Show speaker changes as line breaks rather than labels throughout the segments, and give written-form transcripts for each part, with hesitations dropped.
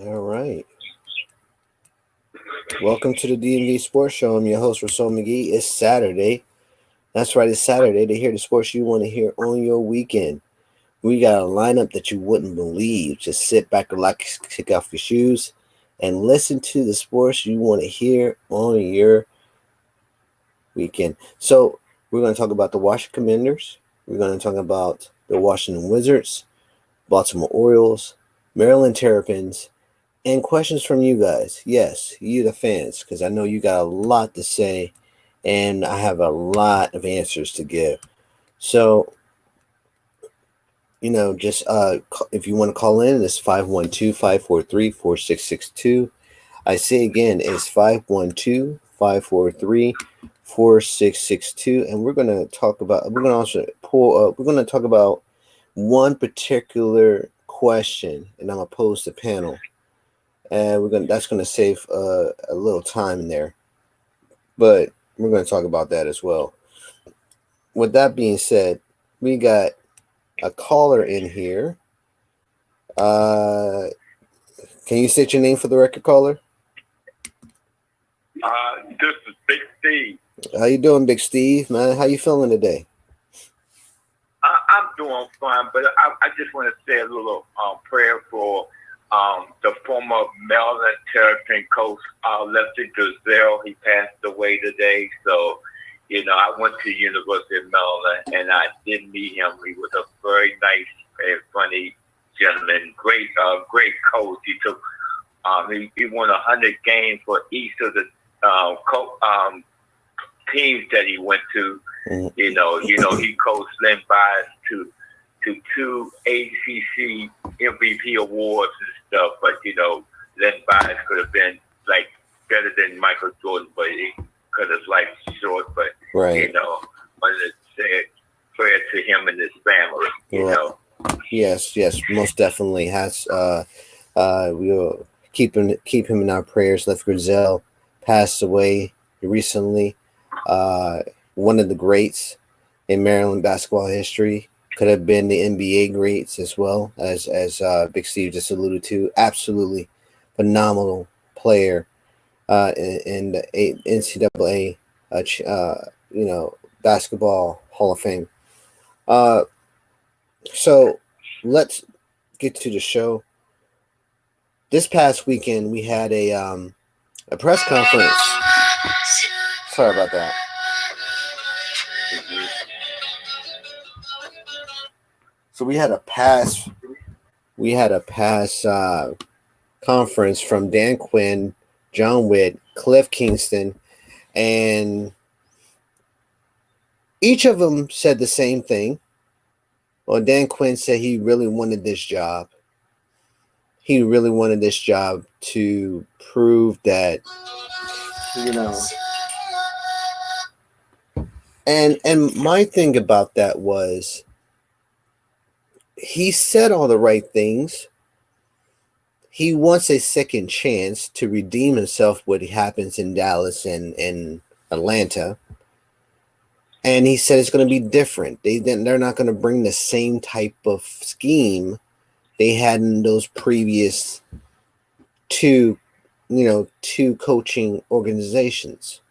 All right. Welcome to the DMV Sports Show. I'm your host, Rasul McGee. It's Saturday. That's right, it's Saturday to hear the sports you want to hear on your weekend. We got a lineup that you wouldn't believe. Just sit back, relax, kick off your shoes, and listen to the sports you want to hear on your weekend. So we're going to talk about the Washington Commanders. We're going to talk about the Washington Wizards, Baltimore Orioles, Maryland Terrapins, and questions from you guys. Yes, you the fans, because I know you got a lot to say, and I have a lot of answers to give. So, just if you want to call in, it's 512-543-4662. I say again, it's 512-543-4662, and we're going to talk about one particular question, and I'm going to pose the panel. And that's going to save a little time in there, but we're going to talk about that as well. With that being said, we got a caller in here. Can you state your name for the record, caller?
This is Big Steve.
How you doing, Big Steve, man? How you feeling today?
I'm doing fine, but I just want to say a little prayer for the former Maryland Terrapin coach, Lefty Driesell. He passed away today. So, I went to University of Maryland, and I did meet him. He was a very nice and funny gentleman. Great coach. He took he won 100 games for each of the teams that he went to. He coached Len Bias to 2 ACC MVP awards and stuff, but Len Bias could have been better than Michael Jordan, but he cut his life short. But
right.
Wanted to say prayer to him and his family.
Yes, most definitely. We'll keep him in our prayers. Lefty Driesell passed away recently. One of the greats in Maryland basketball history. Could have been the NBA greats as well, as Big Steve just alluded to. Absolutely phenomenal player in the NCAA, basketball Hall of Fame. So let's get to the show. This past weekend, we had a press conference. Sorry about that. So we had a pass conference from Dan Quinn, John WHITT, Cliff Kingston, and each of them said the same thing. Well, Dan Quinn said he really wanted this job. He really wanted this job to prove that, And my thing about that was, he said all the right things. He wants a second chance to redeem himself what happens in Dallas and Atlanta. And he said it's going to be different. They're not going to bring the same type of scheme they had in those previous two coaching organizations.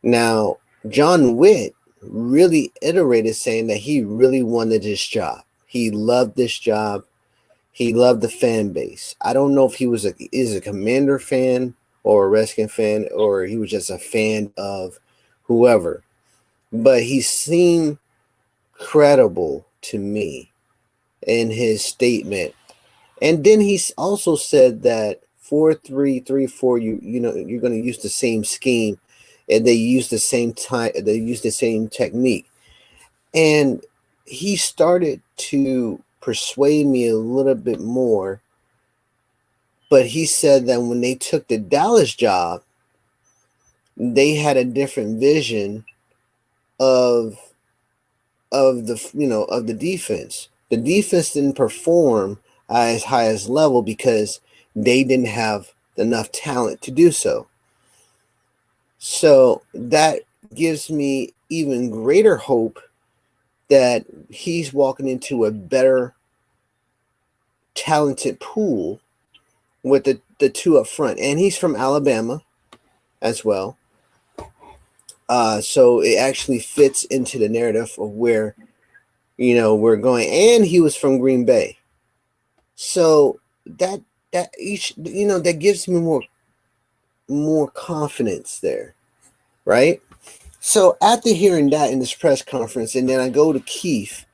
Now, John WHITT really iterated, saying that he really wanted this job. He loved this job. He loved the fan base. I don't know if he is a Commander fan or a Redskins fan, or he was just a fan of whoever. But he seemed credible to me in his statement. And then he also said that 4-3-3-4, you're going to use the same scheme, and they use the same time. They use the same technique. And he started to persuade me a little bit more, but he said that when they took the Dallas job, they had a different vision of the defense. The defense didn't perform as high as level because they didn't have enough talent to do so. So that gives me even greater hope that he's walking into a better talented pool with the two up front, and he's from Alabama as well. So it actually fits into the narrative of where, you know, we're going. And he was from Green Bay, so that each, you know, that gives me more confidence there, right? So after hearing that in this press conference, and then I go to Keith.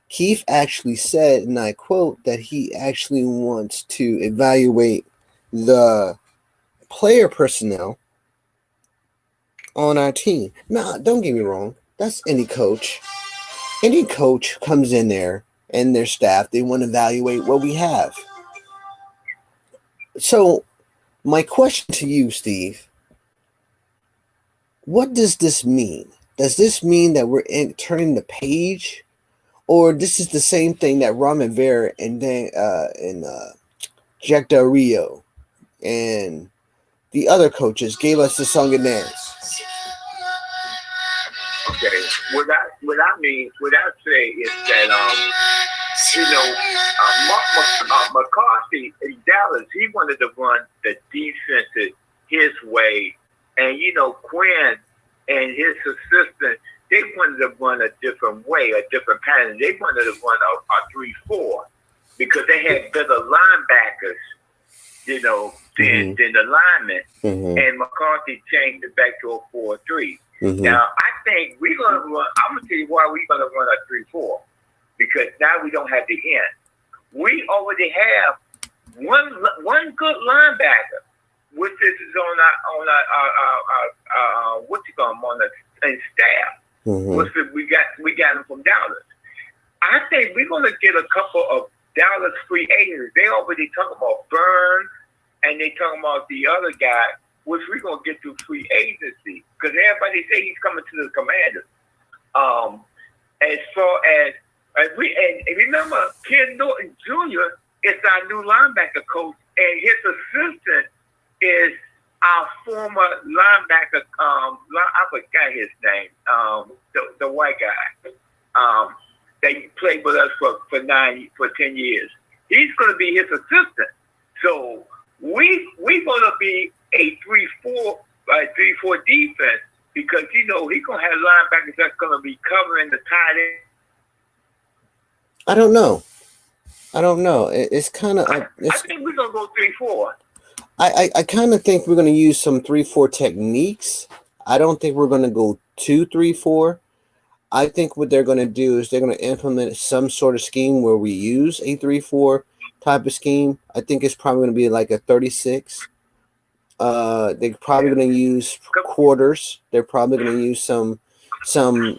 Keith actually said, and I quote, that he actually wants to evaluate the player personnel on our team. Now, don't get me wrong. That's any coach. Any coach comes in there and their staff, they want to evaluate what we have. So my question to you, Steve, what does this mean? Does this mean that we're turning the page? Or this is the same thing that Ron Rivera and Jack Del Rio and the other coaches gave us the song and dance?
Okay, what I say is that you know, McCarthy in Dallas, he wanted to run the defense his way, and you know, Quinn and his assistant, they wanted to run a different way, a different pattern. They wanted to run a 3-4 because they had better linebackers, you know, than the linemen. And McCarthy changed it back to a 4-3. Now, I think we're going to run, I'm going to tell you why we're going to run a 3-4. Because now we don't have the end. We already have one good linebacker, which is on our what you call him, on the staff. Which we got him from Dallas. I think we're gonna get a couple of Dallas free agents. They already talking about Byrne, and they talking about the other guy, which we're gonna get through free agency because everybody say he's coming to the Commanders. As far as and remember, Ken Norton Jr. is our new linebacker coach, and his assistant is our former linebacker. I forgot his name. The white guy. They played with us for 10 years. He's going to be his assistant. So we're going to be a 3-4 defense because you know he's going to have linebackers that's going to be covering the tight end.
I don't know. It's kind of.
I think we're gonna go 3-4.
I kind of think we're gonna use some 3-4 techniques. I don't think we're gonna go 2-3-4. I think what they're gonna do is they're gonna implement some sort of scheme where we use a 3-4 type of scheme. I think it's probably gonna be like a 36. They're probably gonna use quarters. They're probably gonna use some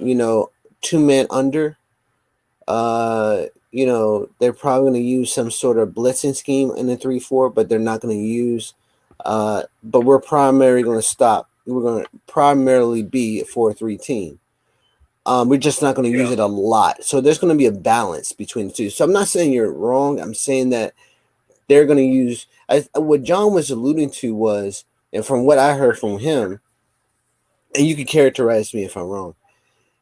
you know, 2-man under. You know, they're probably going to use some sort of blitzing scheme in the 3-4, but they're not going to use, but we're primarily going to stop. We're going to primarily be a 4-3 team. We're just not going to use it a lot. So there's going to be a balance between the two. So I'm not saying you're wrong. I'm saying that they're going to use, what John was alluding to was, and from what I heard from him, and you can characterize me if I'm wrong,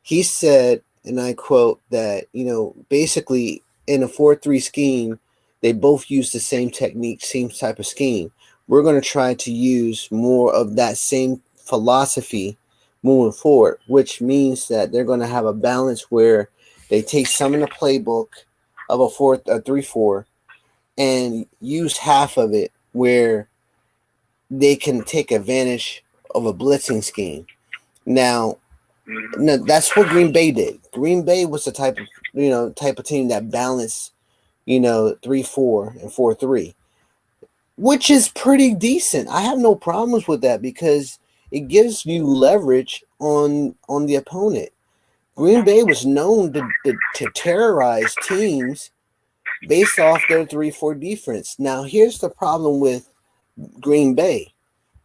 he said, and I quote, that, you know, basically in a 4-3 scheme, they both use the same technique, same type of scheme. We're going to try to use more of that same philosophy moving forward, which means that they're going to have a balance where they take some in the playbook of a 3-4 and use half of it where they can take advantage of a blitzing scheme. Now, that's what Green Bay did. Green Bay was the type of team that balanced, you know, 3-4 and 4-3, which is pretty decent. I have no problems with that because it gives you leverage on the opponent. Green Bay was known to terrorize teams based off their 3-4 defense. Now, here's the problem with Green Bay.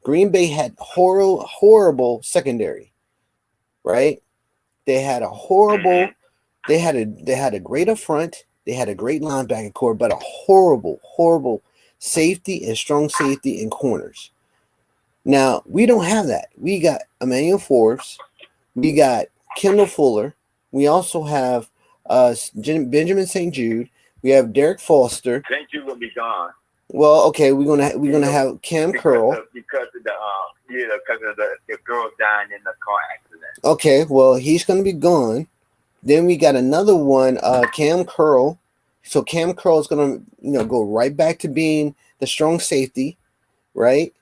Green Bay had horrible secondary. Right? They had a horrible, they had a great up front, they had a great linebacker core, but a horrible safety and strong safety and corners. Now, we don't have that. We got Emmanuel Forbes, we got Kendall Fuller, we also have Benjamin St. Jude, we have Derek Foster.
St. Jude will be gone.
Well, okay, we're gonna have Cam Curl.
Because of the girl dying in the car accident.
Okay, well, he's gonna be gone. Then we got another one, Cam Curl. So Cam Curl is gonna, go right back to being the strong safety, right?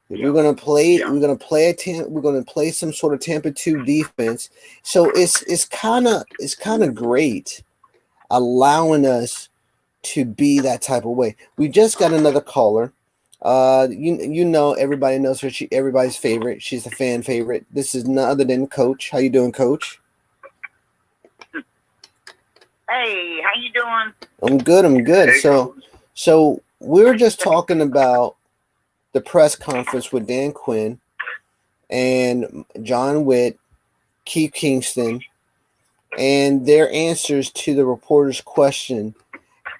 Yeah. We're gonna play. Yeah. We're gonna play some sort of Tampa 2 defense. So it's kind of great, allowing us to be that type of way. We just got another caller. Everybody knows her. Everybody's favorite. She's a fan favorite. This is none other than Coach. How you doing, Coach?
Hey, how you doing?
I'm good. I'm good.
Hey,
so we were just talking about the press conference with Dan Quinn and John Witt, Keith Kingston, and their answers to the reporter's question.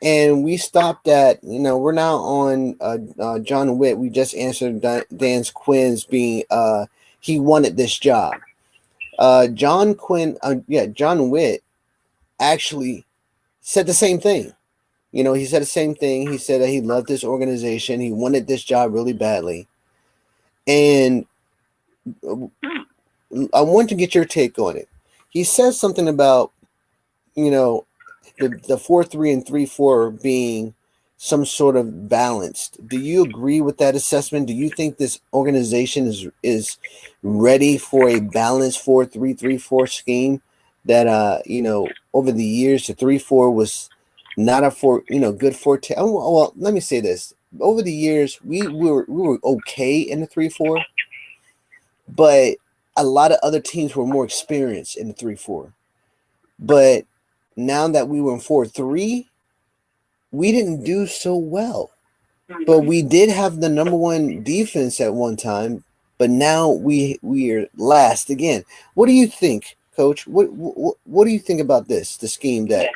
And we stopped at, we're now on John Witt. We just answered Dan Quinn's being, he wanted this job. John Witt actually said the same thing. He said the same thing. He said that he loved this organization. He wanted this job really badly. And I want to get your take on it. He says something about, the 4-3 and 3-4 being some sort of balanced. Do you agree with that assessment? Do you think this organization is ready for a balanced 4-3-3-4 scheme that over the years the 3-4 was not a good forte? Well, let me say this. Over the years we were okay in the 3-4, but a lot of other teams were more experienced in the 3-4. But now that we were in 4-3, we didn't do so well. But we did have the number one defense at one time, but now we are last again. What do you think, Coach? What do you think about the scheme that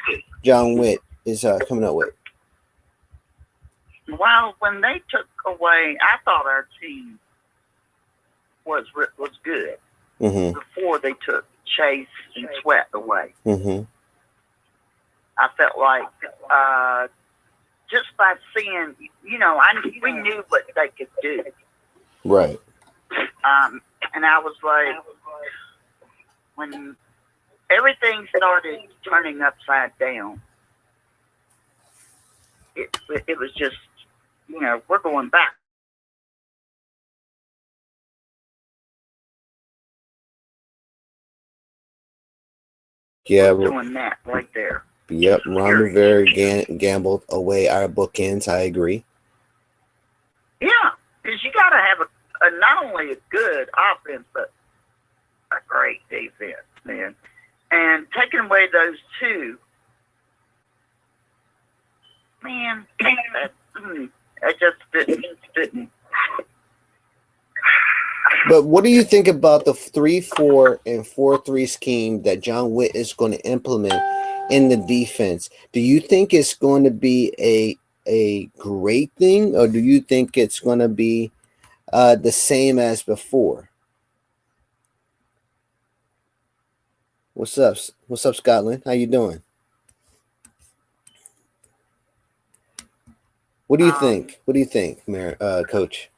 John Witt is coming up with?
Well, when they took away, I thought our team was good before they took Chase and Sweat away. I felt like just by seeing, we knew what they could do.
Right.
And I was like, when everything started turning upside down, it was just, we're going back.
Yeah,
we're doing that right there.
Yep, Ron Rivera gambled away our bookends. I agree.
Yeah, because you got to have a not only a good offense, but a great defense, man. And taking away those two, man, that just didn't.
But what do you think about the 3-4 and 4-3 scheme that John Witt is going to implement in the defense? Do you think it's going to be a great thing, or do you think it's going to be the same as before? What's up, Scotland? How you doing? What do you think? What do you think, Coach?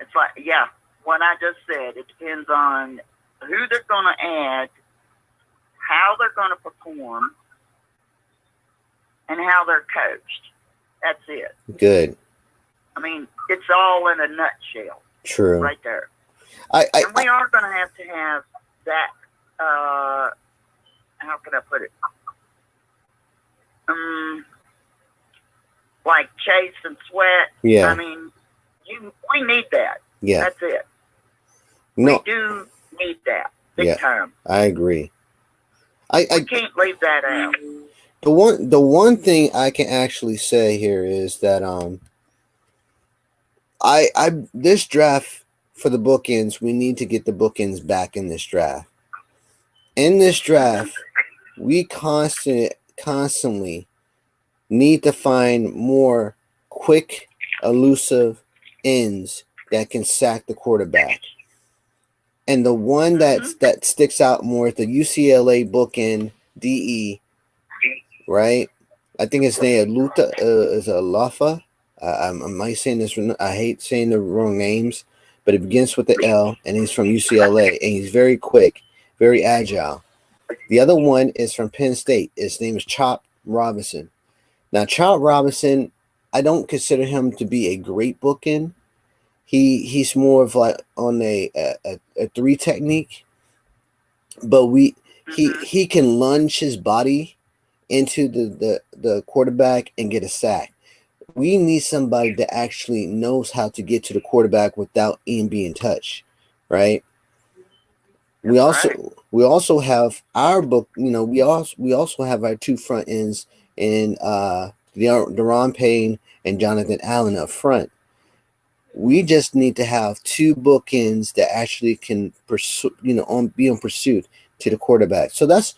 It's like, yeah, what I just said. It depends on who they're going to add, how they're going to perform, and how they're coached. That's it.
Good.
I mean, it's all in a nutshell.
True.
Right there.
And
we are going to have that, how can I put it? Like Chase and Sweat.
Yeah.
I mean, we need that.
Yeah.
That's it.
No.
We do need that. Big time.
I agree.
I can't leave that out.
The one thing I can actually say here is that this draft for the bookends, we need to get the bookends back in this draft. In this draft, we constantly need to find more quick, elusive ends that can sack the quarterback. And the one that sticks out more is the UCLA bookend DE, right? I think his name Luta is a Lafa. I might saying this. I hate saying the wrong names, but it begins with the L, and he's from UCLA, and he's very quick, very agile. The other one is from Penn State. His name is Chop Robinson. Now, Chop Robinson, I don't consider him to be a great bookend. He's more of like on a 3 technique, but he can lunge his body into the quarterback and get a sack. We need somebody that actually knows how to get to the quarterback without even being touched, right? We also have our book. You know, we also have our 2 front ends in Deron Payne and Jonathan Allen up front. We just need to have 2 bookends that actually can pursue, be on pursuit to the quarterback. So that's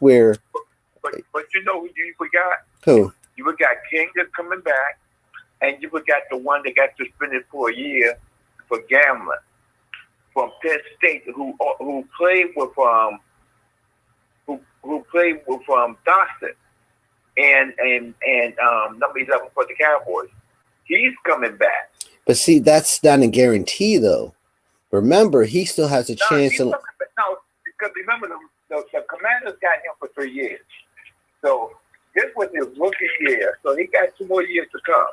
where.
But you know who you forgot?
Who?
You forgot King is coming back, and you forgot the one that got suspended for a year for gambling from Penn State, who played with Dawson and number 11 for the Cowboys. He's coming back.
But see, that's not a guarantee, though. Remember, he still has a chance.
No, because remember, the Commanders got him for 3 years. So this was his rookie year. So he got 2 more years to come.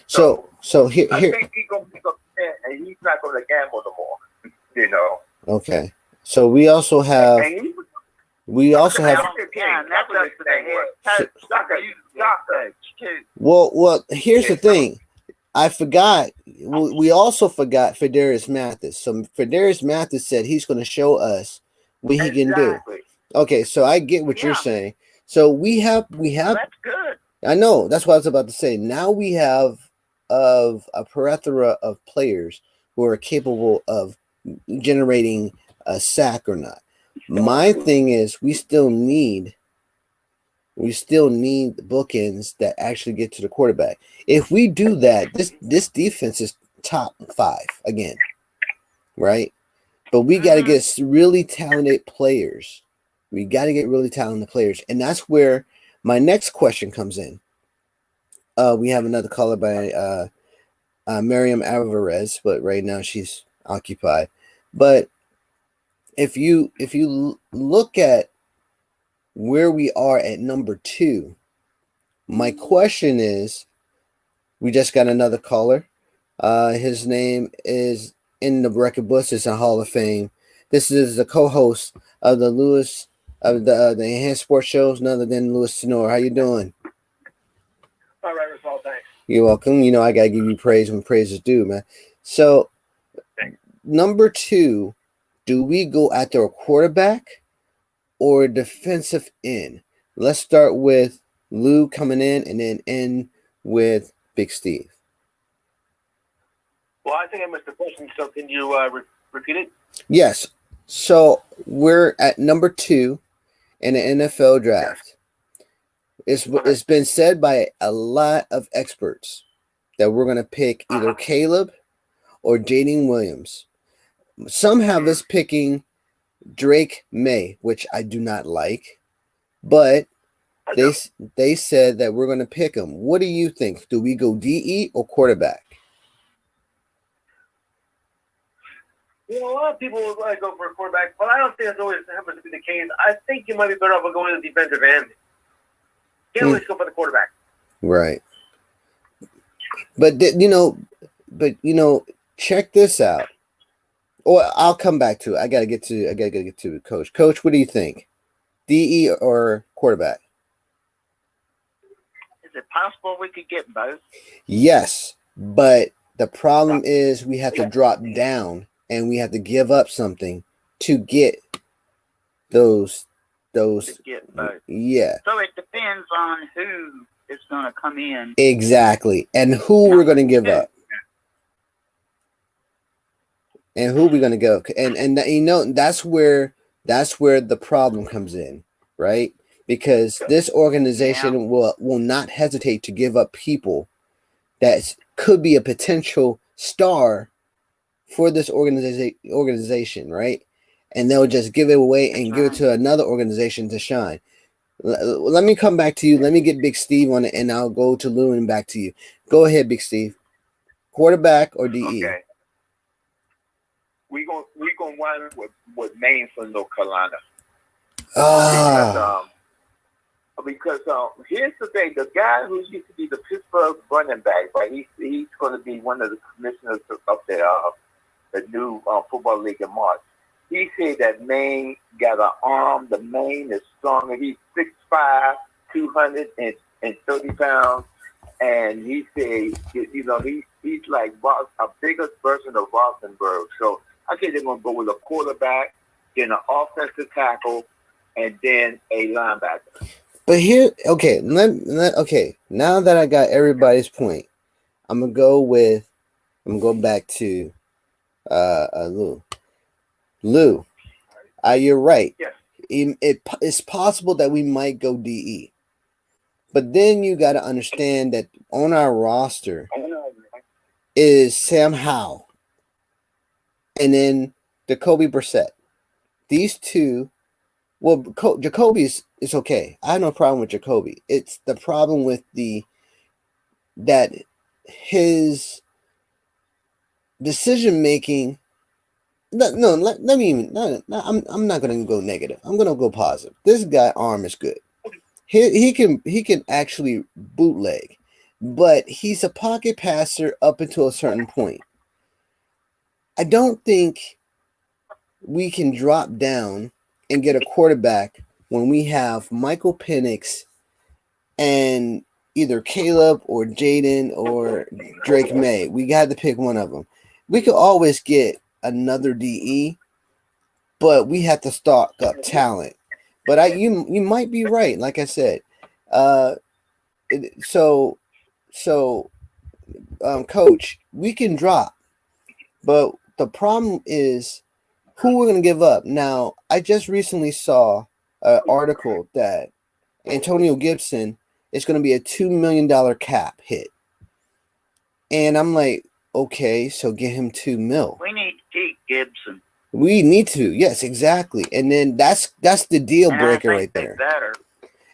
So here.
I think he's going to pick up 10, and he's not going to gamble no more. You know.
Okay. So we also have. Well, here's the thing. I forgot. We also forgot Fedarius Mathis. So Fedarius Mathis said he's going to show us what he can do. Okay, so I get what you're saying. So we have.
That's good.
I know. That's what I was about to say. Now we have a plethora of players who are capable of generating a sack or not. My thing is we still need bookends that actually get to the quarterback. If we do that, this defense is top 5 again, right? But we got to get really talented players. We got to get really talented players, and that's where my next question comes in. We have another caller by Miriam Alvarez, but right now she's occupied. But if you look at where we are at number 2, my question is, we just got another caller. His name is in the record books. It's a Hall of Fame. This is the co-host of the the Enhanced Sports Shows, none other than Louis Tenor. How you doing?
All right, Rasul, thanks.
You're welcome. You know I gotta give you praise when praise is due, man. So number 2, do we go after a quarterback or a defensive end? Let's start with Lou coming in and then end with Big Steve.
Well, I think I missed the question, so can you repeat it?
Yes. So we're at number 2 in the NFL draft. It's been said by a lot of experts that we're going to pick either Caleb or Jaden Williams. Some have us picking Drake May, which I do not like, but they said that we're going to pick him. What do you think? Do we go DE or quarterback?
You know, a lot of people would want to go for a quarterback, but I don't think that's always happens to be the case. I think you might be better off going to the defensive end. You can't always go for the quarterback.
Right. But check this out. Or I'll come back to it. I gotta get to Coach. Coach, what do you think? DE or quarterback?
Is it possible we could get both?
Yes, but the problem is we have to drop down and we have to give up something to get those.
To get both.
Yeah.
So it depends on who is going to come in.
Exactly, and who we're going to give up. And who we're going to go, and that's where the problem comes in, right? Because this organization will not hesitate to give up people that could be a potential star for this organization, right? And they'll just give it away and give it to another organization to shine. Let me come back to you. Let me get Big Steve on it, and I'll go to Lou and back to you. Go ahead, Big Steve. Quarterback or DE?
Okay. We gonna wind up with Maine from North Carolina. Because here's the thing: the guy who used to be the Pittsburgh running back, right? He's going to be one of the commissioners of the new football league in March. He said that Maine got an arm. The Maine is stronger. He's 6'5", 230 pounds, and he said, he's like a bigger version of Rosenberg. So I think they're going to go with a quarterback, then an offensive tackle, and then a linebacker.
But here, okay, okay. Now that I got everybody's point, I'm gonna go back to Lou. Lou, you're right.
Yes.
It's possible that we might go DE, but then you got to understand that on our roster is Sam Howell, and then Jacoby Brissett. These two. Well, Jacoby is okay. I have no problem with Jacoby. It's the problem with that his decision making. No, let me even. No, I'm not gonna go negative. I'm gonna go positive. This guy arm is good. He can actually bootleg, but he's a pocket passer up until a certain point. I don't think we can drop down and get a quarterback when we have Michael Penix and either Caleb or Jayden or Drake May. We got to pick one of them. We could always get another DE, but we have to stock up talent. But you might be right, like I said. Coach, we can drop, but the problem is who we're going to give up. Now, I just recently saw an article that Antonio Gibson is going to be a $2 million cap hit. And I'm like, okay, so get him $2 million.
We need to keep Gibson.
We need to. Yes, exactly. And then that's the deal breaker right there.
Better.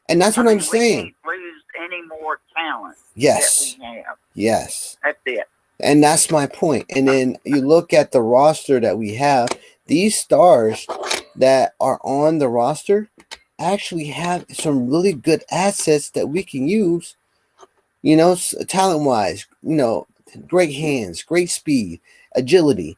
And that's what I'm saying.
We can't lose any more talent.
Yes.
That we have.
Yes.
That's it.
And that's my point. And then you look at the roster that we have. These stars that are on the roster actually have some really good assets that we can use, talent-wise, great hands, great speed, agility,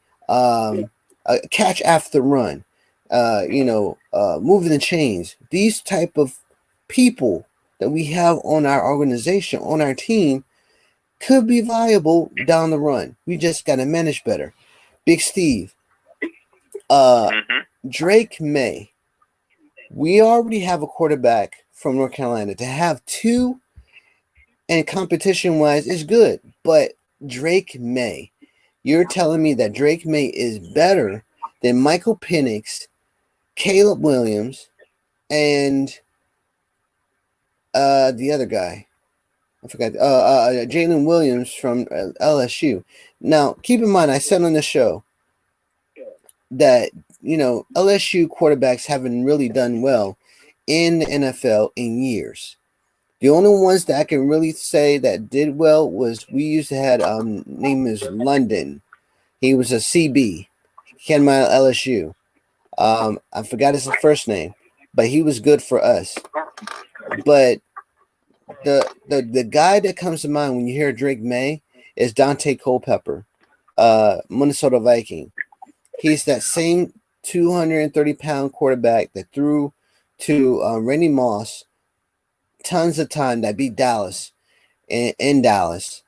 catch after the run, moving the chains. These type of people that we have on our organization, on our team, could be viable down the run. We just got to manage better. Big Steve. Drake May. We already have a quarterback from North Carolina. To have two and competition wise is good, but Drake May, you're telling me that Drake May is better than Michael Penix, Caleb Williams, and the other guy, I forgot, Jalen Williams from LSU. Now, keep in mind, I said on the show that LSU quarterbacks haven't really done well in the NFL in years. The only ones that I can really say that did well was we used to had name is London. He was a CB. He came out of LSU. I forgot his first name, but he was good for us. But the guy that comes to mind when you hear Drake May is Dante Culpepper, Minnesota Viking. He's that same 230-pound quarterback that threw to Randy Moss tons of time, that beat Dallas in Dallas.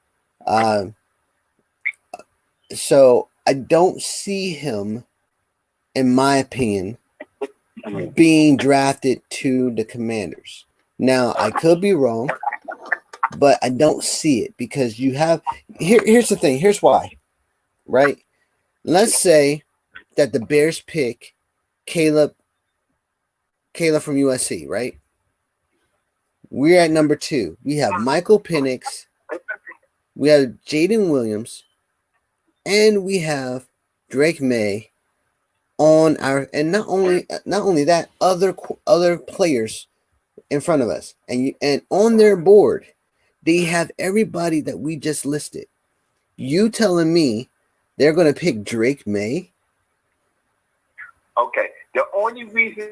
So I don't see him, in my opinion, being drafted to the Commanders. Now, I could be wrong, but I don't see it because you have here's the thing. Here's why, right? Let's say that the Bears pick Caleb from USC, right? We're at number 2. We have Michael Penix, we have Jayden Williams, and we have Drake May on our, and not only that, other players in front of us, and on their board, they have everybody that we just listed. You telling me they're going to pick Drake May?
Okay. The only reason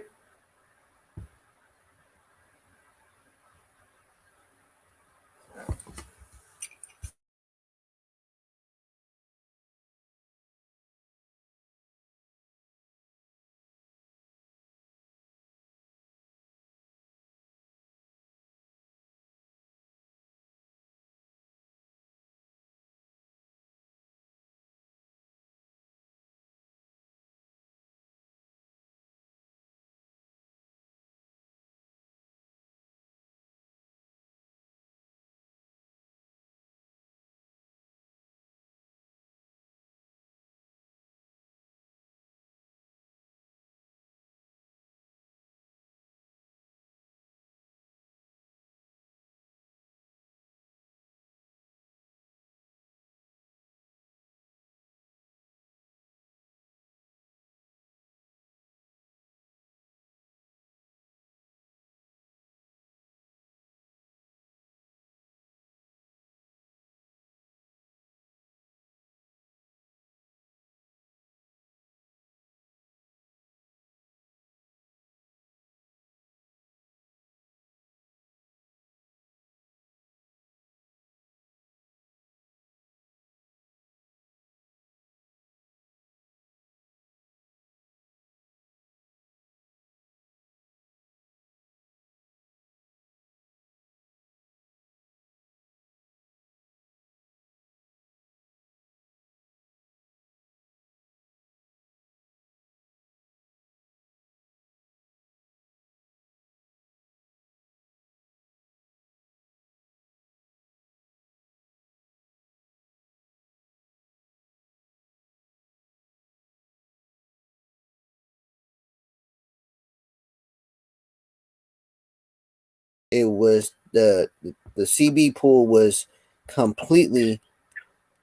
It was the CB pool was completely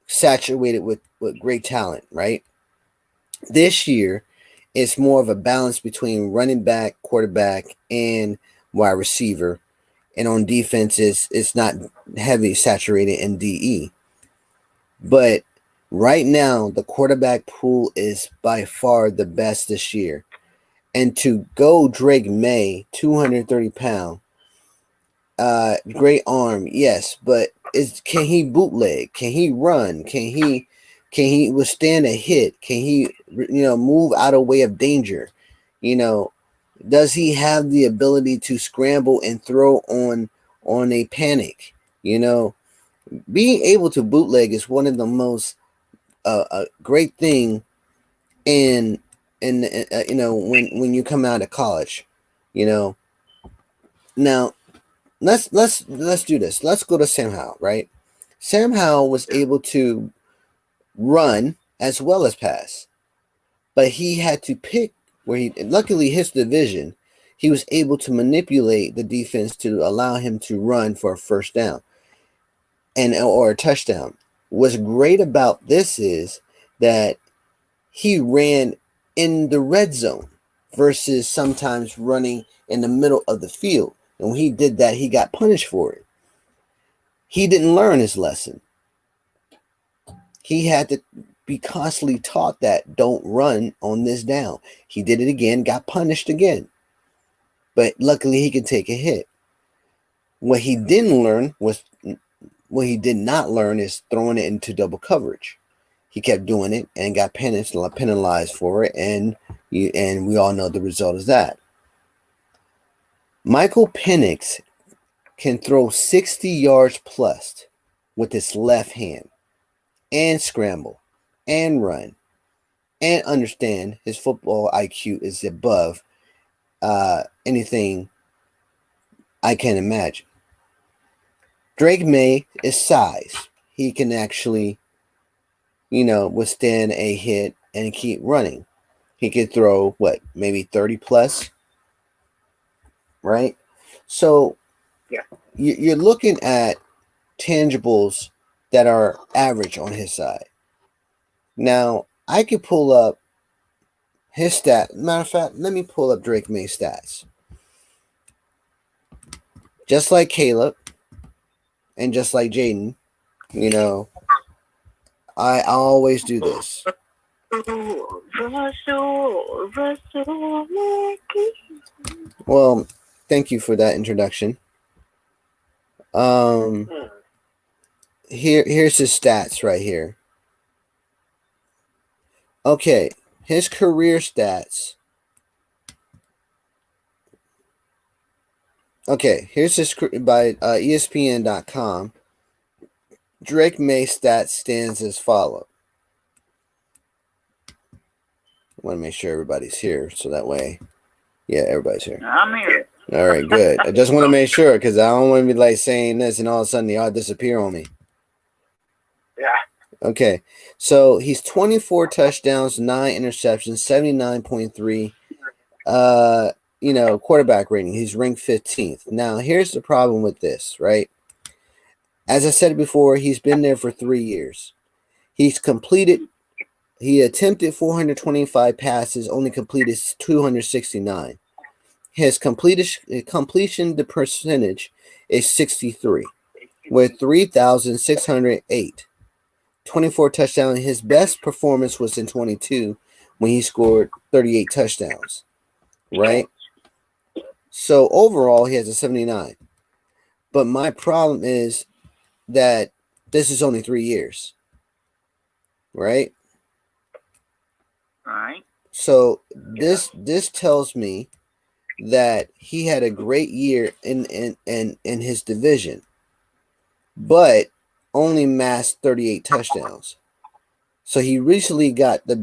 saturated with great talent, right? This year, it's more of a balance between running back, quarterback, and wide receiver. And on defense, it's not heavy saturated in DE. But right now, the quarterback pool is by far the best this year. And to go Drake May, 230 pounds, great arm, yes, but can he bootleg? Can he run? Can he withstand a hit? Can he move out of way of danger? Does he have the ability to scramble and throw on a panic? Being able to bootleg is one of the most a great thing in when you come out of college. Now let's do this. Let's go to Sam Howell, right? Sam Howell was able to run as well as pass, but he had to pick where he. Luckily, his division, he was able to manipulate the defense to allow him to run for a first down or a touchdown. What's great about this is that he ran in the red zone versus sometimes running in the middle of the field. And when he did that, he got punished for it. He didn't learn his lesson. He had to be constantly taught that don't run on this down. He did it again, got punished again. But luckily he could take a hit. What he did not learn is throwing it into double coverage. He kept doing it and got penalized for it, and we all know the result is that. Michael Penix can throw 60 yards plus with his left hand and scramble and run and understand his football IQ is above anything I can imagine. Drake May is size. He can actually, withstand a hit and keep running. He could throw, maybe 30 plus, right? So
yeah,
you're looking at tangibles that are average on his side. Now, I could pull up his stat. Matter of fact, let me pull up Drake May's stats. just like Caleb and just like Jayden, you know, I always do this. Well, thank you for that introduction. Here's his stats right here. Okay, his career stats. Okay, here's his by ESPN.com. Drake May stats stands as follow. I want to make sure everybody's here, so that way, yeah, everybody's here.
I'm here.
All right, good. I just want to make sure because I don't want to be like saying this and all of a sudden y'all disappear on me.
Yeah.
Okay, so he's 24 touchdowns, 9 interceptions, 79.3. Quarterback rating. He's ranked 15th. Now, here's the problem with this, right? As I said before, he's been there for 3 years. He attempted 425 passes, only completed 269. His completion percentage is 63 with 3,608. 24 touchdowns. His best performance was in 22 when he scored 38 touchdowns, right? So overall, he has a 79. But my problem is that this is only 3 years, right?
Right.
So this tells me that he had a great year in his division, but only amassed 38 touchdowns. So he recently got the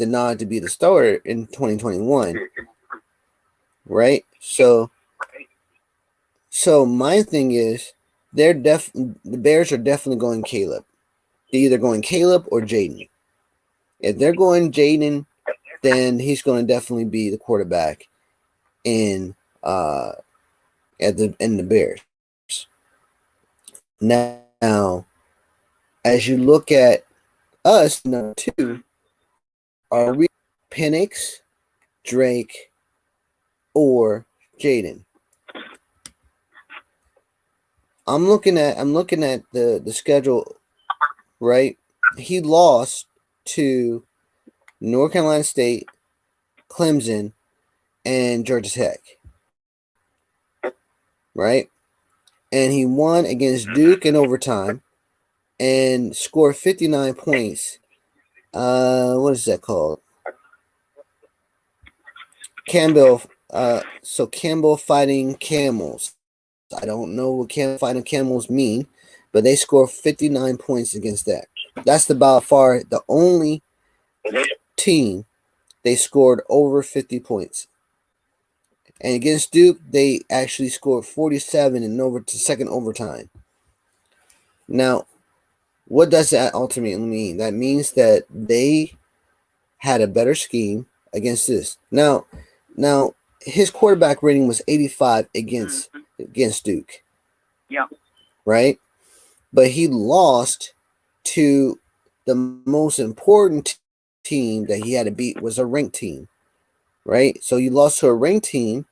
nod to be the starter in 2021, right? So my thing is the Bears are definitely going Caleb. They're either going Caleb or Jayden. If they're going Jayden, then he's going to definitely be the quarterback in the Bears. Now, as you look at us, number 2, are we Penix, Drake, or Jayden? I'm looking at the schedule, right? He lost to North Carolina State, Clemson, and Georgia Tech, right? And he won against Duke in overtime and scored 59 points. What is that called? Campbell. So Campbell Fighting Camels. I don't know what Fighting Camels mean, but they scored 59 points against that. That's by far the only team they scored over 50 points. And against Duke, they actually scored 47 in second overtime. Now, what does that ultimately mean? That means that they had a better scheme against this. Now his quarterback rating was 85 against Duke.
Yeah.
Right? But he lost to the most important team that he had to beat was a ranked team. Right? So he lost to a ranked team,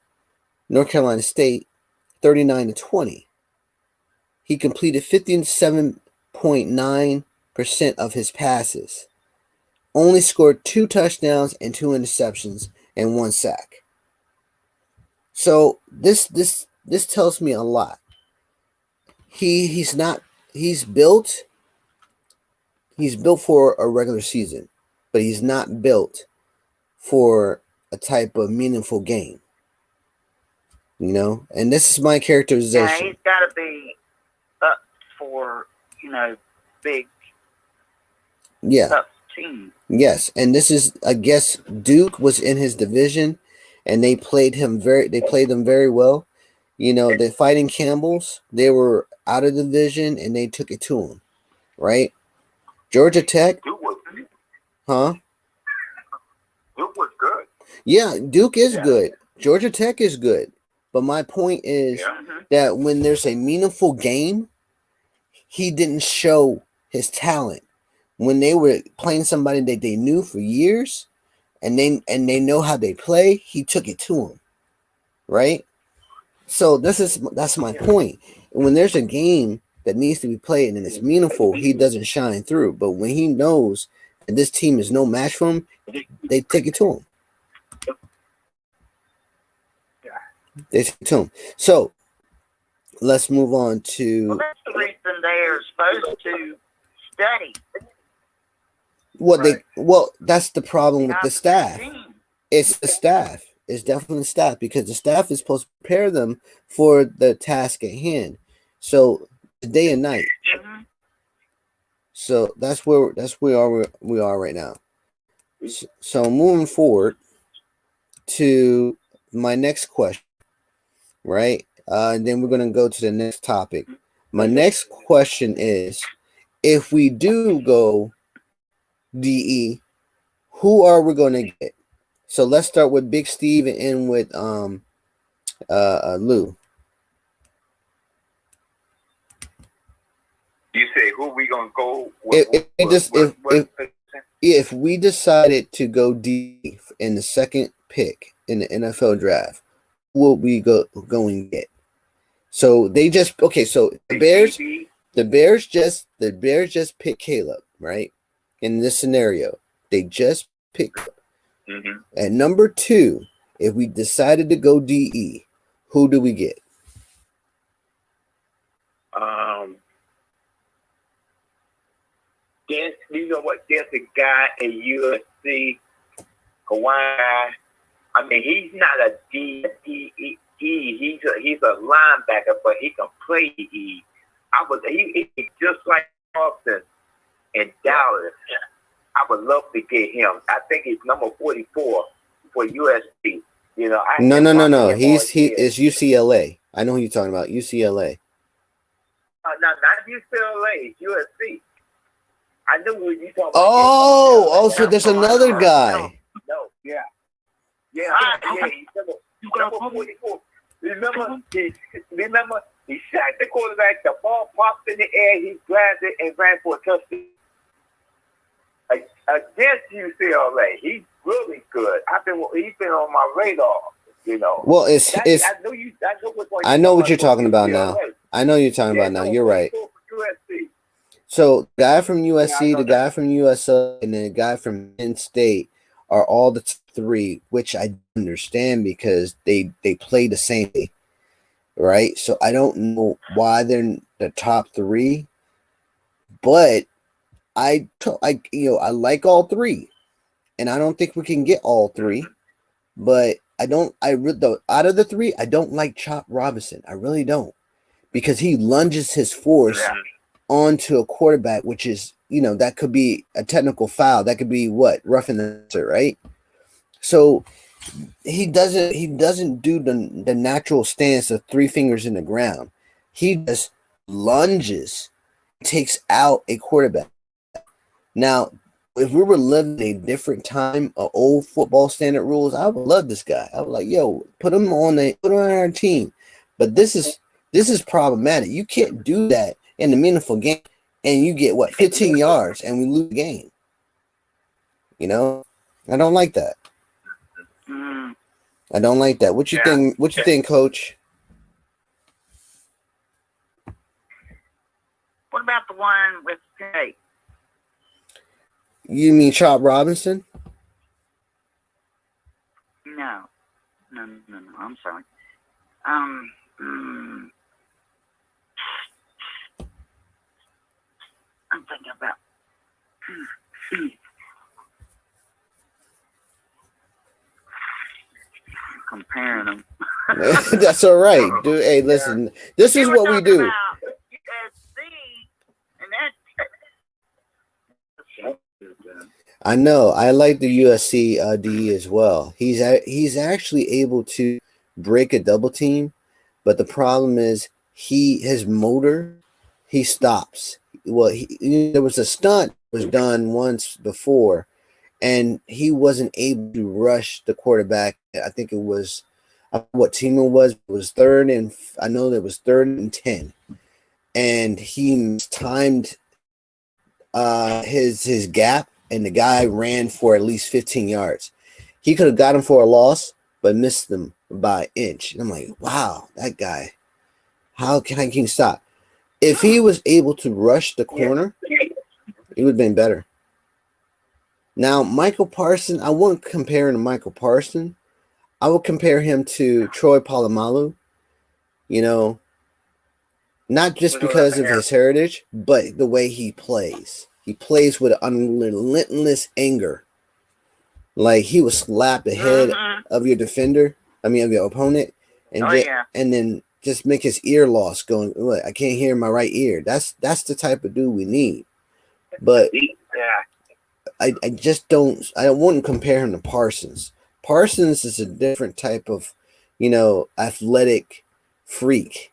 North Carolina State, 39-20. He completed 57.9% of his passes. Only scored 2 touchdowns and 2 interceptions and 1 sack. So this tells me a lot. He's built for a regular season, but he's not built for a type of meaningful game. You know, and this is my characterization.
Yeah, he's got to be up for, big tough team.
Yes, and this is, I guess, Duke was in his division, and they played them very well. You know, the Fighting Campbells, they were out of division, and they took it to them, right? Georgia Tech, huh?
Duke was good.
Yeah, Duke is good. Georgia Tech is good. But my point is that when there's a meaningful game, he didn't show his talent. When they were playing somebody that they knew for years, and they know how they play, he took it to them, right? So that's my point. When there's a game that needs to be played and it's meaningful, he doesn't shine through. But when he knows that this team is no match for him, they take it to him. They take it to him. So let's move on to.
Well, that's the reason they are supposed to study.
That's the problem with the staff. It's the staff. It's definitely staff, because the staff is supposed to prepare them for the task at hand. So day and night.
Mm-hmm.
So that's where we are right now. So moving forward to my next question, right? And then we're gonna go to the next topic. My next question is, if we do go DE, who are we gonna get? So let's start with Big Steve and end with Lou.
You say who we gonna go with?
If we decided to go D in the second pick in the NFL draft, who will we go and get? So they just so the Bears just picked Caleb, right? In this scenario, they just picked.
Mm-hmm.
At number 2, if we decided to go DE, who do we get?
You know what? There's a guy in USC, Hawaiian. I mean, he's not a D. He's a linebacker, but he can play E. He just like Austin in Dallas. I would love to get him. I think he's number 44 for USC. You know,
no. He is UCLA. I know who you're talking about. UCLA.
No, not UCLA. USC. I know what you're talking about.
Oh, so there's another guy.
No, yeah. He's number 44. Remember, he sacked the quarterback. The ball popped in the air. He grabbed it and ran for a touchdown. Against UCLA, he's really good. He's been on my radar, you know.
Well, I know what you're talking about now. I know you're talking about now. You're right. So, guy from USC, the guy from USC, and the guy from Penn State are all the 3, which I understand because they play the same way, right? So I don't know why they're in the top 3, but I like all 3, and I don't think we can get all 3, but out of the 3, I don't like Chop Robinson. I really don't, because he lunges his force onto a quarterback, which is, that could be a technical foul. That could be roughing the passer, right? So he doesn't do the natural stance of 3 fingers in the ground. He just lunges, takes out a quarterback. Now, if we were living a different time of old football standard rules, I would love this guy. I would like, put him on our team. But this is problematic. You can't do that in a meaningful game, and you get 15 yards, and we lose the game. I don't like that. I don't like that. What you think? What you think, Coach?
What about the one with K?
You mean Chop Robinson?
No. I'm sorry. I'm thinking about comparing them.
That's all right, dude. Hey, listen, this is what we do. I know. I like the USC DE as well. He's actually able to break a double team, but the problem is his motor, he stops. Well, there was a stunt that was done once before, and he wasn't able to rush the quarterback. I think it was what team it was. It was 3rd and I know that was 3rd and 10, and he timed his gap, and the guy ran for at least 15 yards. He could have got him for a loss, but missed him by an inch. And I'm like, wow, that guy, how can he stop? If he was able to rush the corner, it would have been better. Now, Michael Parsons, I wouldn't compare him to Michael Parsons. I would compare him to Troy Polamalu, you know, not just because of his heritage, but the way he plays. He plays with relentless anger. Like he would slap the head of your defender, of your opponent, and and then just make his ear loss going, what, I can't hear my right ear. That's the type of dude we need. But I just don't, I wouldn't compare him to Parsons. Parsons is a different type of, athletic freak.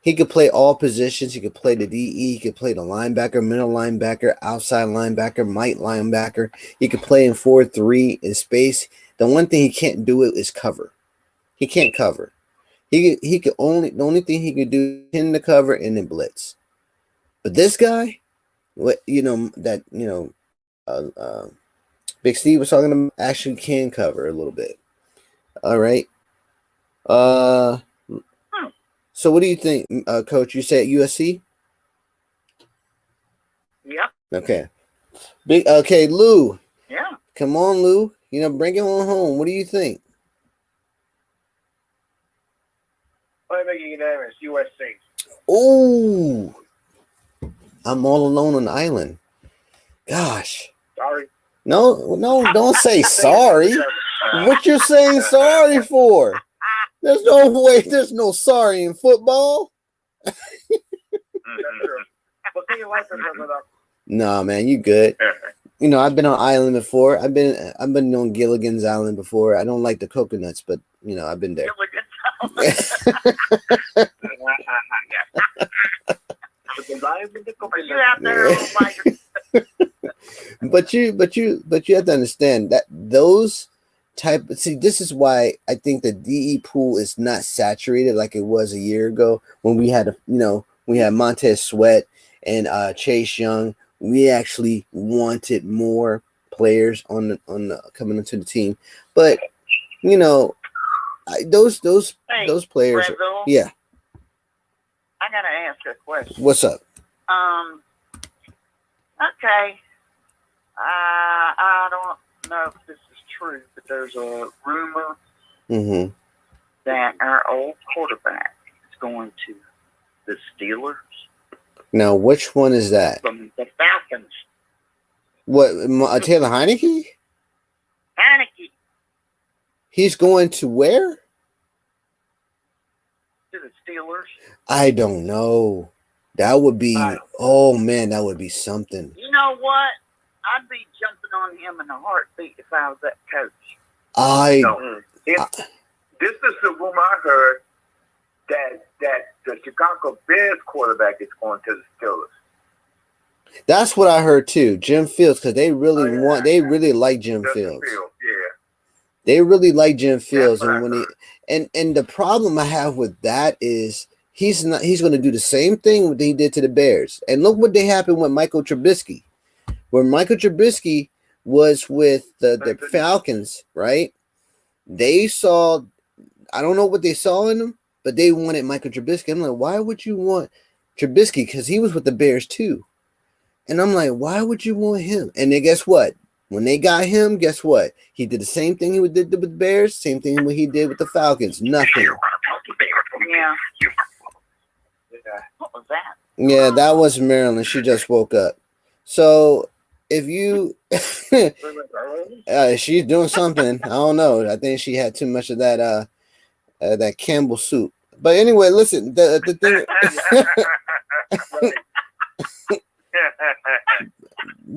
He could play all positions. He could play the DE. He could play the linebacker, middle linebacker, outside linebacker, might linebacker. He could play in 4-3 in space. The one thing he can't do is cover. He can't cover. The only thing he could do is pin the cover and then blitz. But this guy, Big Steve was talking about, actually can cover a little bit. All right. So what do you think, Coach? You say at USC?
Yep.
Okay. Okay, Lou.
Yeah.
Come on, Lou. Bring it on home. What do you think?
I'm making unanimous. USC.
Oh, I'm all alone on the island. Gosh.
Sorry.
No, don't say sorry. What you saying sorry for? There's no way. There's no sorry in football. Nah, man, you good. I've been on island before. I've been on Gilligan's Island before. I don't like the coconuts, but I've been there. But you have to understand that those type. See, this is why I think the DE pool is not saturated like it was a year ago when we had Montez Sweat and Chase Young. We actually wanted more players on the coming into the team, but those players.
Breville,
yeah.
I gotta ask a question.
What's up?
Okay. I don't know if this is true, but there's a rumor that our old quarterback is going to the Steelers.
Now, which one is that?
From the Falcons.
What, Taylor Heineke?
Heineke.
He's going to where?
To the Steelers.
I don't know. That would be, oh man, that would be something.
You know what? I'd be jumping on him in a heartbeat if I was that coach.
This is the rumor I heard that the Chicago Bears quarterback is going to the Steelers.
That's what I heard too, Jim Fields, because they really like Jim Fields. They really like Jim Fields, and when and the problem I have with that is he's going to do the same thing that he did to the Bears. And look what happened with Michael Trubisky. When Michael Trubisky was with the Falcons, right? They saw, I don't know what they saw in him, but they wanted Michael Trubisky. I'm like, why would you want Trubisky? Because he was with the Bears too. And I'm like, why would you want him? And then guess what? When they got him, guess what? He did the same thing he did with the Bears, same thing what he did with the Falcons. Nothing.
Yeah. What was that?
Yeah, that was Marilyn. She just woke up. So if you she's doing something. I don't know. I think she had too much of that Campbell soup. But anyway, listen, the thing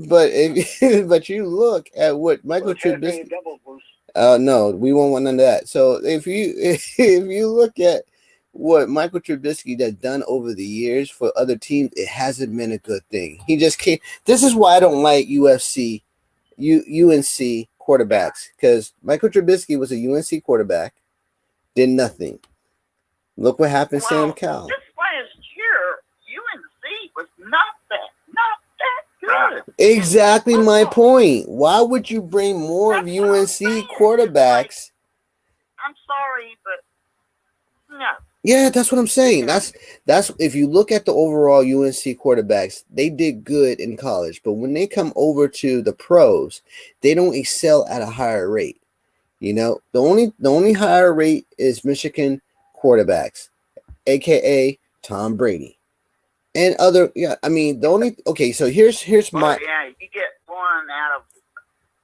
but you look at what Michael Trubisky. No, we won't want none of that. So if you look at what Michael Trubisky has done over the years for other teams, it hasn't been a good thing. He just can't. This is why I don't like UNC quarterbacks, because Michael Trubisky was a UNC quarterback, did nothing. Look what happened to Sam Cowell.
This last year, UNC was not that good.
Exactly my point. Why would you bring more of UNC quarterbacks Yeah, that's what I'm saying. That's if you look at the overall UNC quarterbacks, they did good in college, but when they come over to the pros, they don't excel at a higher rate. You know, the only higher rate is Michigan quarterbacks, aka Tom Brady. And other, yeah, I mean the only, okay, so here's my,
yeah, you get one out of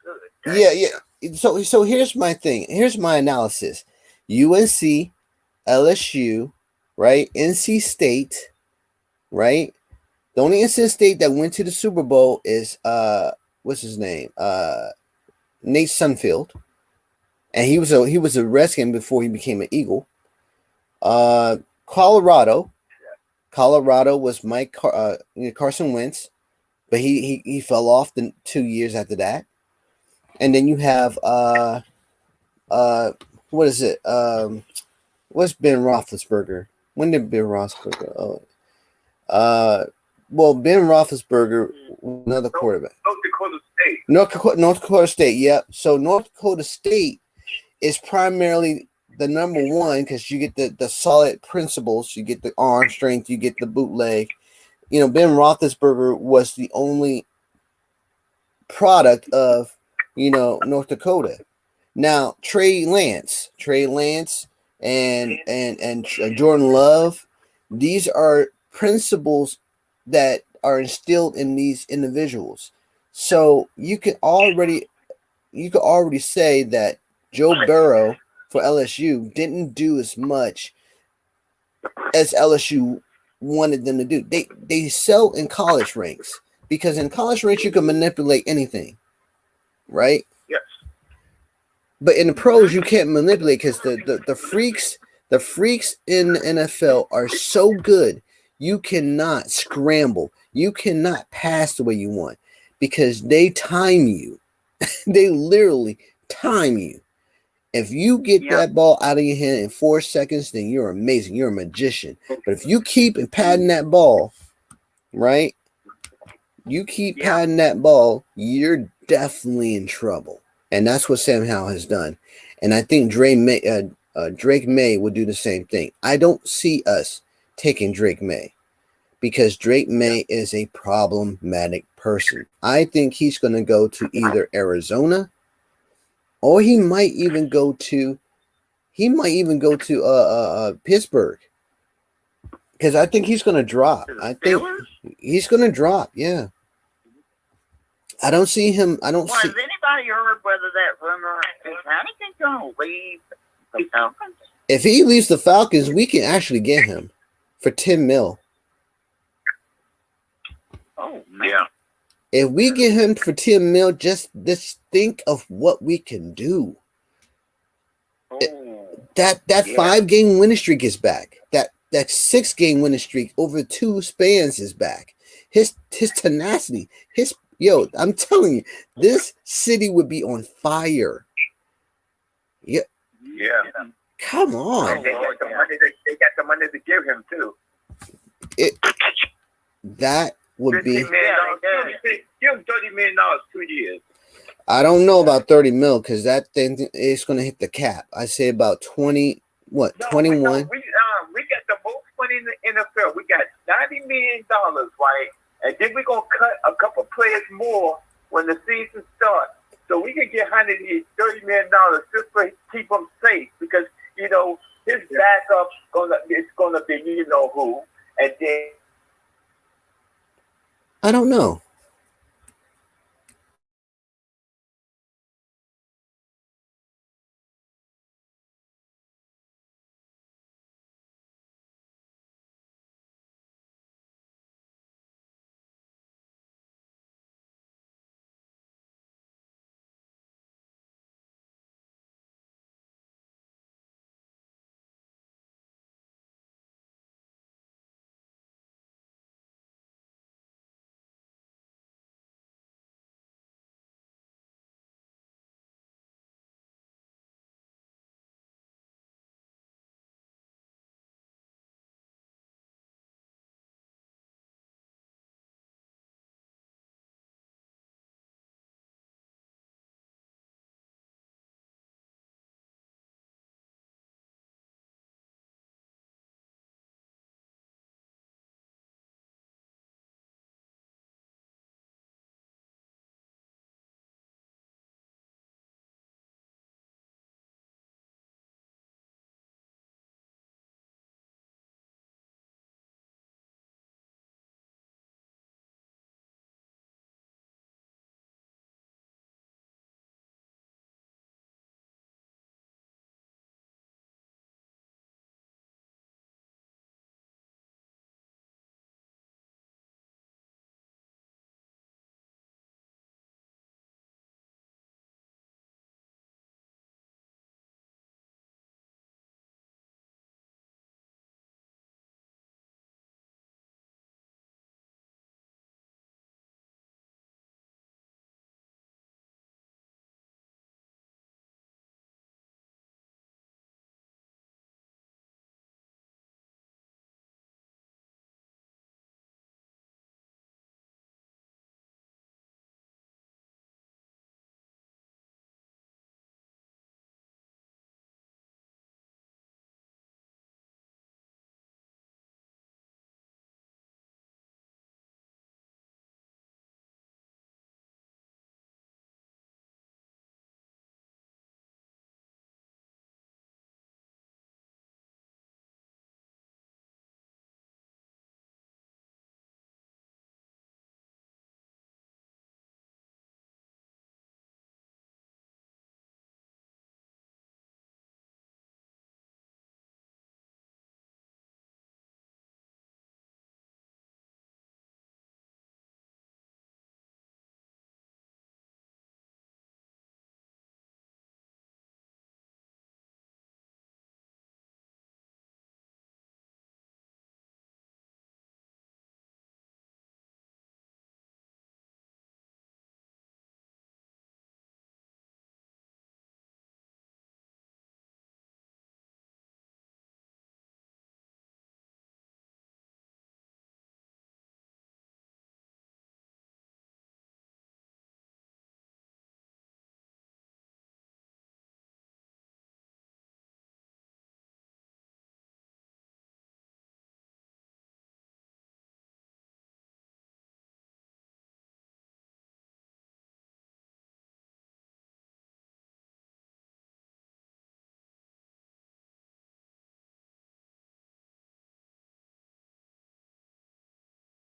good.
yeah. So here's my thing. Here's my analysis. UNC, LSU, right? NC State, right? The only NC State that went to the Super Bowl is what's his name? Nate Sunfield. And he was a Redskin before he became an Eagle. Colorado. Colorado was Carson Wentz, but he fell off the 2 years after that. And then you have what is it? What's Ben Roethlisberger? When did Ben Roethlisberger? Well, Ben Roethlisberger, another quarterback.
North Dakota State.
North Dakota State. Yep. So North Dakota State is primarily the number one because you get the solid principles, you get the arm strength, you get the bootleg. You know, Ben Roethlisberger was the only product of, North Dakota. Now Trey Lance, and Jordan Love, these are principles that are instilled in these individuals. So you could already say that Joe Burrow for LSU didn't do as much as LSU wanted them to do. They sell in college ranks because in college ranks you can manipulate anything, right?
Yes.
But in the pros you can't manipulate because the freaks in the NFL are so good. You cannot scramble. You cannot pass the way you want because they time you. They literally time you. If you get that ball out of your hand in 4 seconds, then you're amazing. You're a magician. But if you keep patting that ball, right? You keep patting that ball, you're definitely in trouble. And that's what Sam Howell has done. And I think Drake May would do the same thing. I don't see us taking Drake May because Drake May is a problematic person. I think he's going to go to either Arizona or he might even go to Pittsburgh because I think he's going to drop. I think he's going to drop. Yeah. I don't see him. I don't see.
Has anybody heard whether that rumor is anything going to leave the Falcons?
If he leaves the Falcons, we can actually get him for $10 million.
Oh man!
If we get him for $10 million, just think of what we can do. That 5-game winning streak is back. That 6-game winning streak over 2 spans is back. His tenacity, I'm telling you, this city would be on fire. Yeah. Come on.
They got the money to give him too.
That would be.
Give him $30 million 2 years.
I don't know about 30 mil because that thing is going to hit the cap. I say about 20. What? 21.
We got the most money in the NFL. We got $90 million, right? And then we're going to cut a couple players more when the season starts. So we can get $130 million just to keep him safe because, his backup is going to be who. And then.
I don't know.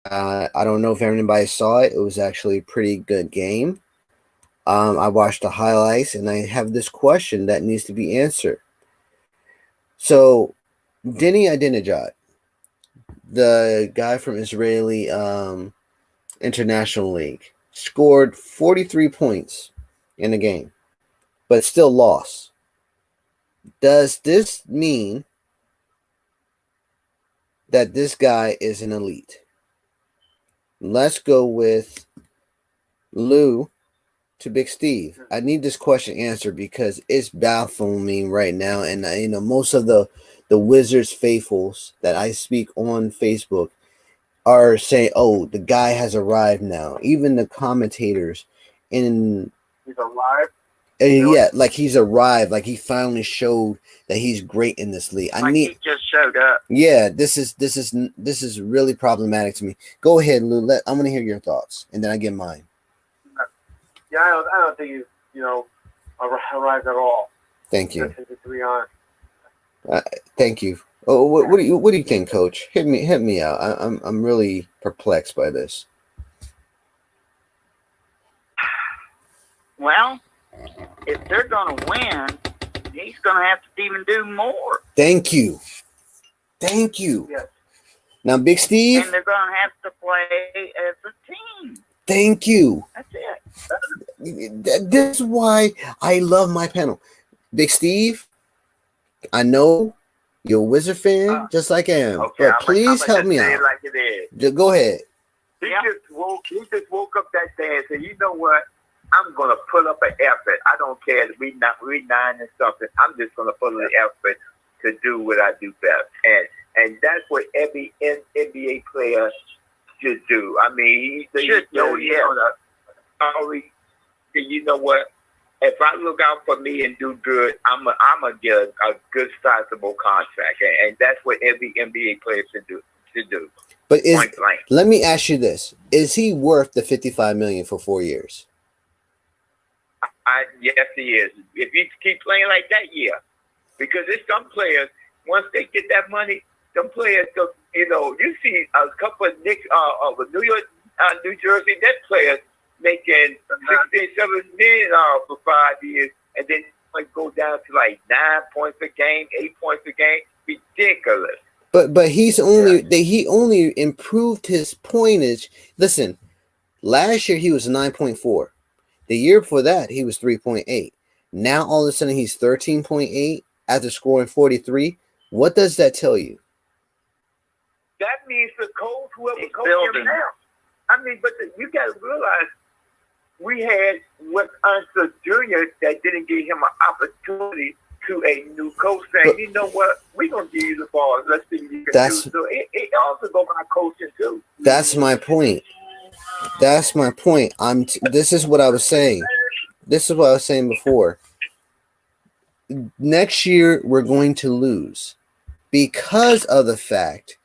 I don't know if anybody saw it. It was actually a pretty good game. I watched the highlights, and I have this question that needs to be answered. So, DENI ADINJA, the guy from Israeli International League, scored 43 points in the game, but still lost. Does this mean that this guy is an elite? Let's go with Lou to Big Steve. I need this question answered because it's baffling me right now, and most of the Wizards faithfuls that I speak on Facebook are saying, "Oh, the guy has arrived now." Even the commentators in
He's alive.
yeah, like he's arrived, like he finally showed that he's great in this league.
He just showed up.
Yeah, this is really problematic to me. Go ahead, Lou. I'm gonna hear your thoughts, and then I get mine.
Yeah, I don't think he's arrived at all.
Thank you.
To be honest.
Thank you. Oh, what do you think, Coach? Hit me out. I'm really perplexed by this.
Well, if they're going to win, he's going to have to even do more.
Thank you.
Yes.
Now, Big Steve.
And they're going to have to play as a team.
Thank you.
That's it.
This is why I love my panel. Big Steve, I know you're a Wizard fan, just like I am.
Okay,
but please help me out.
Like it is.
Go ahead.
He just woke up that day and said, "You know what? I'm gonna put up an effort. I don't care if we 9 and something. I'm just gonna put an effort to do what I do best." And that's what every NBA player should do. I mean, you know what? If I look out for me and do good, I'm gonna get a good sizable contract, and that's what every NBA player should do.
But
point blank.
Let me ask you this: is he worth the $55 million for 4 years?
Yes, he is. If he keep playing like that, yeah. Because there's some players, once they get that money, some players, you see a couple of New York, New Jersey Net players making $16, $17 million for 5 years, and then like go down to like 9 points a game, 8 points a game. Ridiculous.
But he only improved his pointage. Listen, last year he was 9.4. The year before that, he was 3.8. Now, all of a sudden, he's 13.8 after scoring 43. What does that tell you?
That means the coach, whoever
He's
coached
building.
him now. I mean, but you got to realize we had with Unser Jr. that didn't give him an opportunity to a new coach saying, "You know what? We're going to give you the ball. Let's see what you can do." So it also goes by coaching, too.
That's my point. This is what I was saying. This is what I was saying before. Next year, we're going to lose because of the fact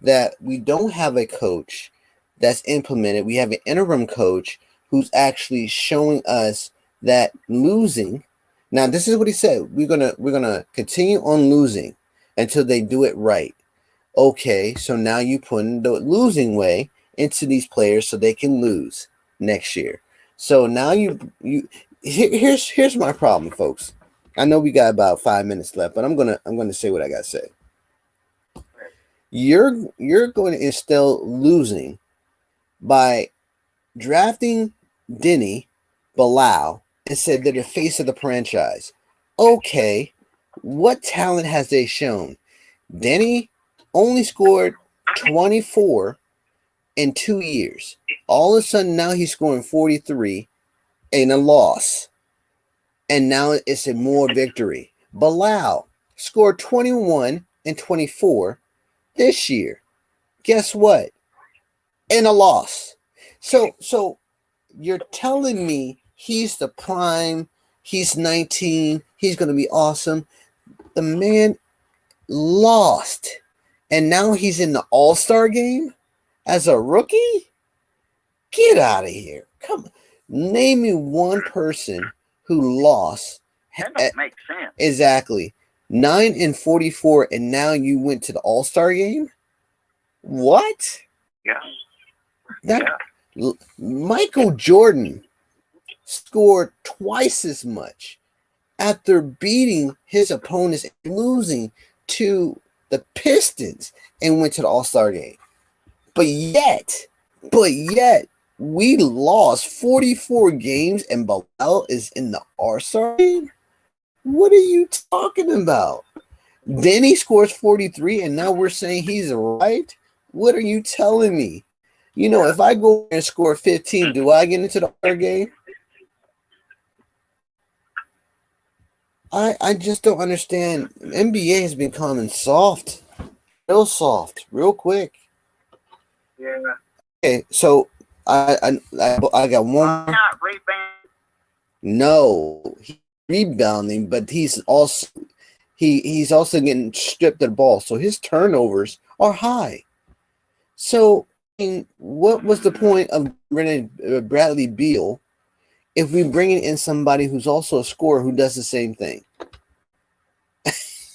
that we don't have a coach that's implemented. We have an interim coach who's actually showing us that losing. Now, this is what he said. We're gonna continue on losing until they do it right. Okay, so now you put in the losing way into these players so they can lose next year. So now here's my problem, folks. I know we got about 5 minutes left, but I'm gonna say what I gotta say. You're going to instill losing by drafting DENI, Bilal, and said they're the face of the franchise. Okay, what talent has they shown? DENI only scored 24 in 2 years. All of a sudden now he's scoring 43 in a loss. And now it's a more victory. Bilal scored 21 and 24 this year. Guess what? In a loss. So you're telling me he's the prime, he's 19, he's going to be awesome. The man lost. And now he's in the All-Star game as a rookie? Get out of here. Come on. Name me one person who lost.
That doesn't make sense.
Exactly. 9 and 44, and now you went to the All-Star game? What?
Yeah.
Michael Jordan scored twice as much after beating his opponents and losing to the Pistons and went to the All-Star game. But yet, we lost 44 games and Bilal is in the All-Star game? What are you talking about? DENI scores 43 and now we're saying he's right? What are you telling me? You know, if I go and score 15, do I get into the All-Star game? I just don't understand. NBA has been coming soft, real quick.
Yeah.
Okay, so I got one.
Not rebound.
No, he's rebounding, but he's also getting stripped of the ball, so his turnovers are high. So, I mean, what was the point of bringing Bradley Beal if we bring in somebody who's also a scorer who does the same thing?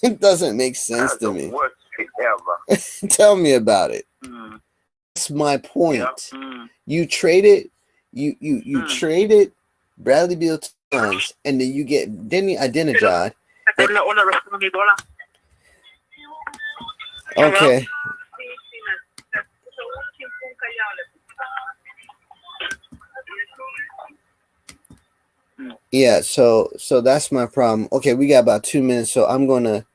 It doesn't make sense to me.
Worst pick ever.
Tell me about it. That's my point. You traded traded Bradley Beal to the Suns, and then you get DENI ADINJA. Okay. Yeah, so that's my problem. Okay, we got about 2 minutes, so I'm gonna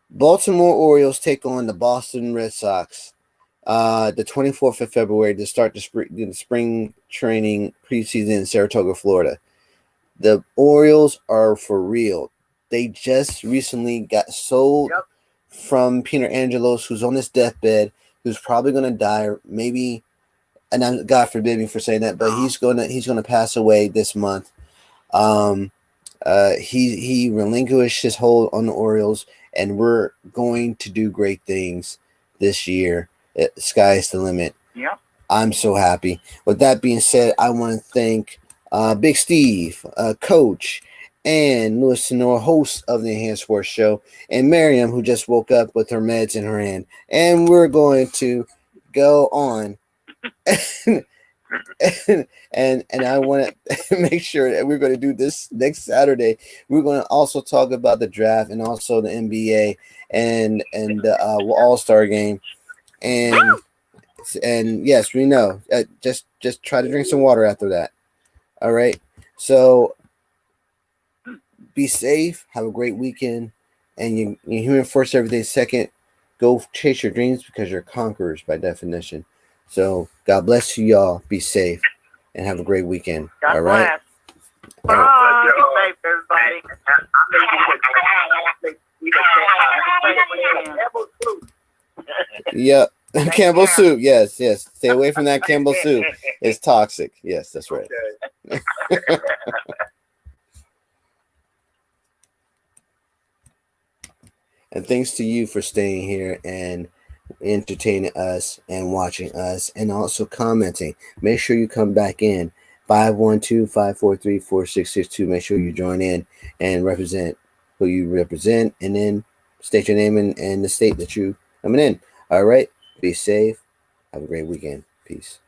Baltimore Orioles take on the Boston Red Sox the 24th of February to start the spring training preseason in Saratoga, Florida. The Orioles are for real. They just recently got sold from Peter Angelos, who's on his deathbed, who's probably gonna die, maybe, and I'm, God forbid me for saying that, but he's gonna pass away this month. He relinquished his hold on the Orioles, and we're going to do great things this year. Sky's the limit.
Yep.
I'm so happy. With that being said, I want to thank Big Steve, Coach, and Louis Sonora, host of the Enhanced Sports Show, and Miriam, who just woke up with her meds in her hand. And we're going to go on. and I want to make sure that we're going to do this next Saturday. We're going to also talk about the draft and also the NBA and the All-Star game. And yes, we know. Just try to drink some water after that. All right. So be safe. Have a great weekend. And you're human first, everything second. Go chase your dreams because you're conquerors by definition. So God bless you, y'all. Be safe and have a great weekend.
God
all right.
Bless.
All right.
Be safe, everybody.
Yep. Campbell soup. Yes. Stay away from that Campbell soup. It's toxic. Yes, that's right.
Okay.
And thanks to you for staying here and entertaining us and watching us and also commenting. Make sure you come back in 512-543-4662. Make sure you join in and represent who you represent, and then state your name and the state that you coming in. All right. Be safe. Have a great weekend. Peace.